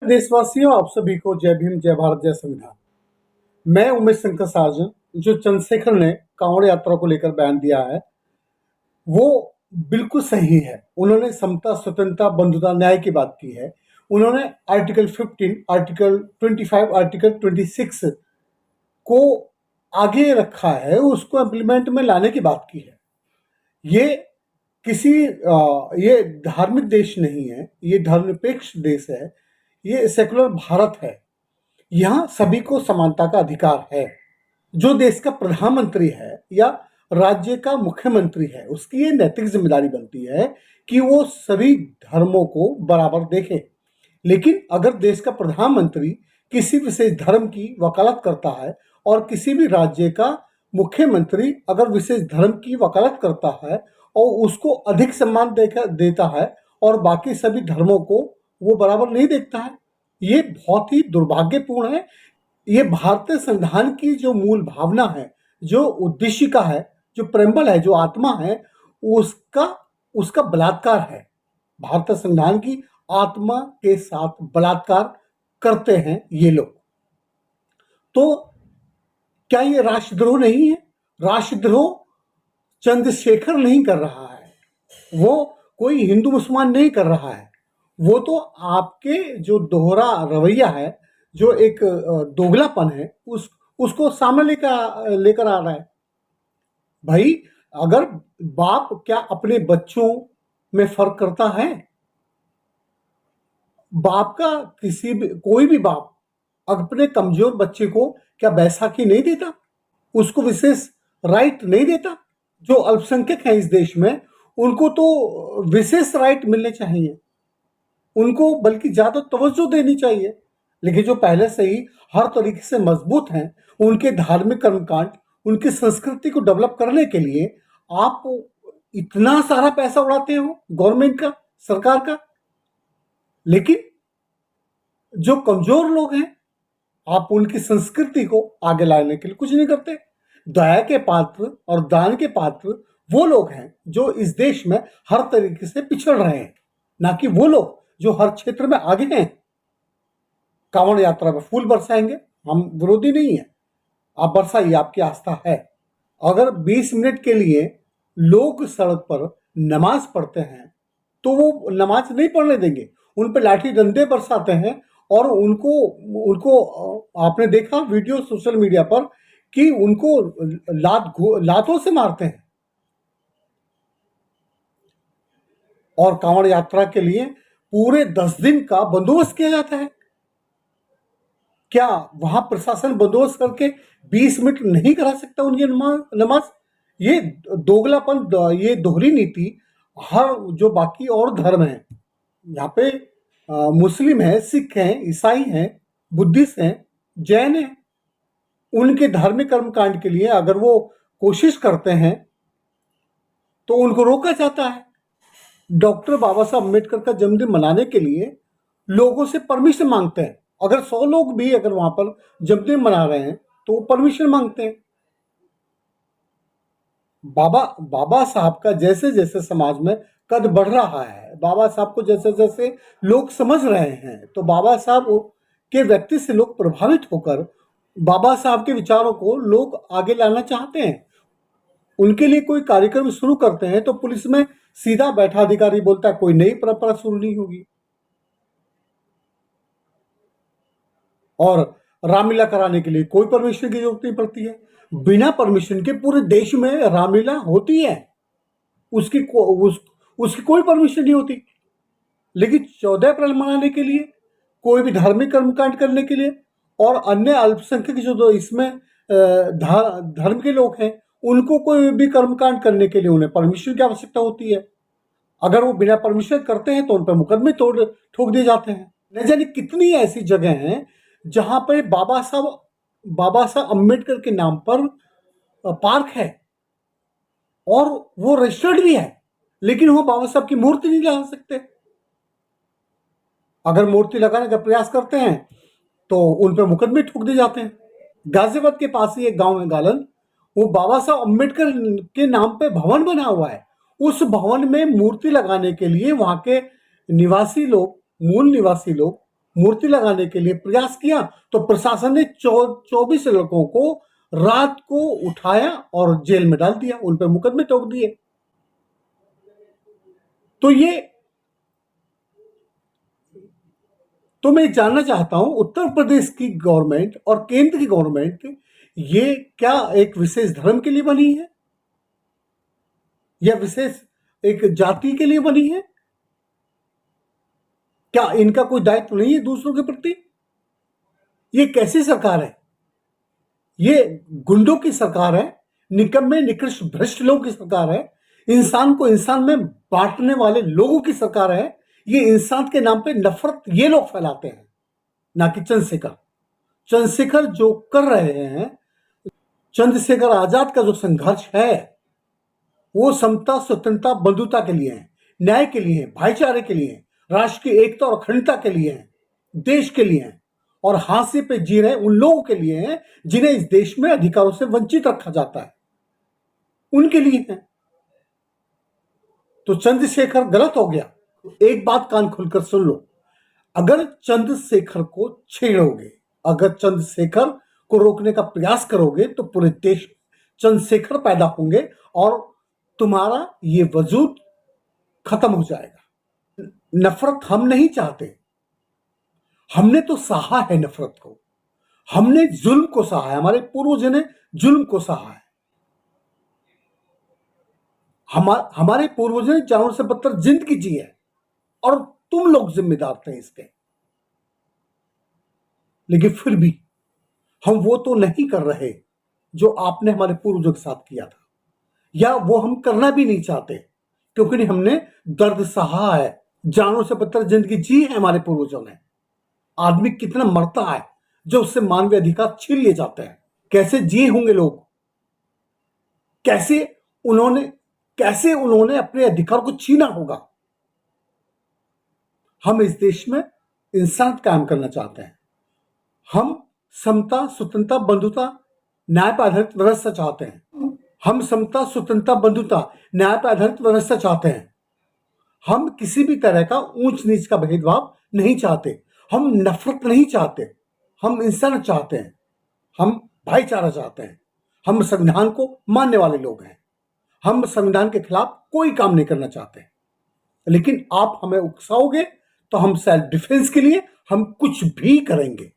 देशवासियों, आप सभी को जय भीम, जय भारत, जय संविधान। मैं उमेश शंकर सार्जन। जो चंद्रशेखर ने कांवड़ यात्रा को लेकर बयान दिया है वो बिल्कुल सही है। उन्होंने समता, स्वतंत्रता, बंधुता, न्याय की बात की है। उन्होंने आर्टिकल 15, आर्टिकल 25, आर्टिकल 26 को आगे रखा है, उसको इम्प्लीमेंट में लाने की बात की है। ये किसी ये धार्मिक देश नहीं है, ये धर्मनिरपेक्ष देश है, ये सेकुलर भारत है। यहाँ सभी को समानता का अधिकार है। जो देश का प्रधानमंत्री है या राज्य का मुख्यमंत्री है, उसकी ये नैतिक जिम्मेदारी बनती है कि वो सभी धर्मों को बराबर देखे। लेकिन अगर देश का प्रधानमंत्री किसी विशेष धर्म की वकालत करता है और किसी भी राज्य का मुख्यमंत्री अगर विशेष धर्म की वकालत करता है और उसको अधिक सम्मान देता है और बाकी सभी धर्मों को वो बराबर नहीं देखता है, ये बहुत ही दुर्भाग्यपूर्ण है। ये भारतीय संविधान की जो मूल भावना है, जो उद्देशिका है, जो प्रेम्बल है, जो आत्मा है, उसका उसका बलात्कार है। भारतीय संविधान की आत्मा के साथ बलात्कार करते हैं ये लोग। तो क्या ये राष्ट्रद्रोह नहीं है? राष्ट्रद्रोह चंद्रशेखर नहीं कर रहा है, वो कोई हिंदू मुसलमान नहीं कर रहा है, वो तो आपके जो दोहरा रवैया है, जो एक दोगलापन है, उसको सामने लेकर आ रहा है। भाई, अगर बाप क्या अपने बच्चों में फर्क करता है? बाप का कोई भी बाप अपने कमजोर बच्चे को क्या बैसाखी नहीं देता? उसको विशेष राइट नहीं देता? जो अल्पसंख्यक हैं इस देश में, उनको तो विशेष राइट मिलने चाहिए, उनको बल्कि ज्यादा तवज्जो देनी चाहिए। लेकिन जो पहले से ही हर तरीके से मजबूत हैं, उनके धार्मिक कर्मकांड, उनकी संस्कृति को डेवलप करने के लिए आप इतना सारा पैसा उड़ाते हो गवर्नमेंट का, सरकार का, लेकिन जो कमजोर लोग हैं आप उनकी संस्कृति को आगे लाने के लिए कुछ नहीं करते। दया के पात्र और दान के पात्र वो लोग हैं जो इस देश में हर तरीके से पिछड़ रहे हैं, ना कि वो लोग जो हर क्षेत्र में आगे हैं। कांवड़ यात्रा में फूल बरसाएंगे, हम विरोधी नहीं है, आप बरसाइए, आपकी आस्था है। अगर 20 मिनट के लिए लोग सड़क पर नमाज पढ़ते हैं तो वो नमाज नहीं पढ़ने देंगे, उन पर लाठी डंडे बरसाते हैं और उनको आपने देखा वीडियो सोशल मीडिया पर कि उनको लातों से मारते हैं। और कांवड़ यात्रा के लिए पूरे 10 दिन का बंदोबस्त किया जाता है। क्या वहां प्रशासन बंदोबस्त करके 20 मिनट नहीं करा सकता उनकी नमाज? ये दोगलापन, ये दोहरी नीति हर जो बाकी और धर्म है, यहाँ पे मुस्लिम है, सिख हैं, ईसाई हैं, बुद्धिस्ट हैं, जैन हैं, उनके धार्मिक कर्मकांड के लिए अगर वो कोशिश करते हैं तो उनको रोका जाता है। डॉक्टर बाबा साहब अम्बेडकर का जन्मदिन मनाने के लिए लोगों से परमिशन मांगते हैं। अगर 100 लोग भी अगर वहां पर जन्मदिन मना रहे हैं तो वो परमिशन मांगते हैं। बाबा साहब का जैसे जैसे समाज में कद बढ़ रहा है, बाबा साहब को जैसे जैसे लोग समझ रहे हैं, तो बाबा साहब के व्यक्ति से लोग प्रभावित होकर बाबा साहब के विचारों को लोग आगे लाना चाहते हैं। उनके लिए कोई कार्यक्रम शुरू करते हैं तो पुलिस में सीधा बैठा अधिकारी बोलता है कोई नई परंपरा शुरू नहीं होगी। और रामलीला कराने के लिए कोई परमिशन की जरूरत नहीं पड़ती है। बिना परमिशन के पूरे देश में रामलीला होती है, उसकी कोई परमिशन नहीं होती। लेकिन 14 अप्रैल मनाने के लिए, कोई भी धार्मिक कर्मकांड करने के लिए और अन्य अल्पसंख्यक जो इसमें धर्म के लोग हैं, उनको कोई भी कर्मकांड करने के लिए उन्हें परमिशन की आवश्यकता होती है। अगर वो बिना परमिशन करते हैं तो उन पर मुकदमे ठोक दिए जाते हैं। न जाने कितनी ऐसी जगह हैं जहां पर बाबा साहब अम्बेडकर के नाम पर पार्क है और वो रजिस्टर्ड भी है, लेकिन वो बाबा साहब की मूर्ति नहीं लगा सकते। अगर मूर्ति लगाने का प्रयास करते हैं तो उन पर मुकदमे ठोक दिए जाते हैं। गाजियाबाद के पास ही एक गांव है गालन, वो बाबा साहब अम्बेडकर के नाम पे भवन बना हुआ है। उस भवन में मूर्ति लगाने के लिए वहां के निवासी लोग, मूल निवासी लोग, मूर्ति लगाने के लिए प्रयास किया तो प्रशासन ने 24 लड़कों को रात को उठाया और जेल में डाल दिया, उन पर मुकदमे ठोक दिए। तो मैं जानना चाहता हूं उत्तर प्रदेश की गवर्नमेंट और केंद्र की गवर्नमेंट ये क्या एक विशेष धर्म के लिए बनी है या विशेष एक जाति के लिए बनी है? क्या इनका कोई दायित्व नहीं है दूसरों के प्रति? ये कैसी सरकार है? ये गुंडों की सरकार है, निकम्मे निकृष्ट भ्रष्ट लोगों की सरकार है, इंसान को इंसान में बांटने वाले लोगों की सरकार है। ये इंसान के नाम पे नफरत ये लोग फैलाते हैं, ना कि चंद्रशेखर जो कर रहे हैं। चंद्रशेखर आजाद का जो संघर्ष है वो समता, स्वतंत्रता, बंधुता के लिए है, न्याय के लिए है, भाईचारे के लिए है, राष्ट्र की एकता और अखंडता के लिए है, देश के लिए है और हाशिए पे जी रहे उन लोगों के लिए है जिन्हें इस देश में अधिकारों से वंचित रखा जाता है, उनके लिए है। तो चंद्रशेखर गलत हो गया। एक बात कान खुलकर सुन लो, अगर चंद्रशेखर को छेड़ोगे, अगर चंद्रशेखर को रोकने का प्रयास करोगे तो पूरे देश चंद्रशेखर पैदा होंगे और तुम्हारा ये वजूद खत्म हो जाएगा। नफरत हम नहीं चाहते, हमने तो सहा है नफरत को, हमने जुल्म को सहा है, हमारे पूर्वजों ने जुल्म को सहा है, हमारे पूर्वजों ने जानवर से बदतर जिंदगी जी है और तुम लोग जिम्मेदार थे इसके। लेकिन फिर भी हम वो तो नहीं कर रहे जो आपने हमारे पूर्वजों के साथ किया था, या वो हम करना भी नहीं चाहते क्योंकि हमने दर्द सहा है, जानवर से बदतर जिंदगी जी है हमारे पूर्वजों ने। आदमी कितना मरता है जो उससे मानवीय अधिकार छीन लिए जाते हैं, कैसे जिए होंगे लोग, कैसे उन्होंने अपने अधिकार को छीना होगा। हम इस देश में इंसान कायम करना चाहते हैं, हम समता, स्वतंत्रता, बंधुता, न्याय पर आधारित व्यवस्था चाहते हैं, हम समता, स्वतंत्रता, बंधुता, न्याय पर आधारित व्यवस्था चाहते हैं। हम किसी भी तरह का ऊंच नीच का भेदभाव नहीं चाहते, हम नफरत नहीं चाहते, हम इंसान चाहते हैं, हम भाईचारा चाहते हैं, हम संविधान को मानने वाले लोग हैं, हम संविधान के खिलाफ कोई काम नहीं करना चाहते। लेकिन आप हमें उकसाओगे तो हम सेल्फ डिफेंस के लिए हम कुछ भी करेंगे।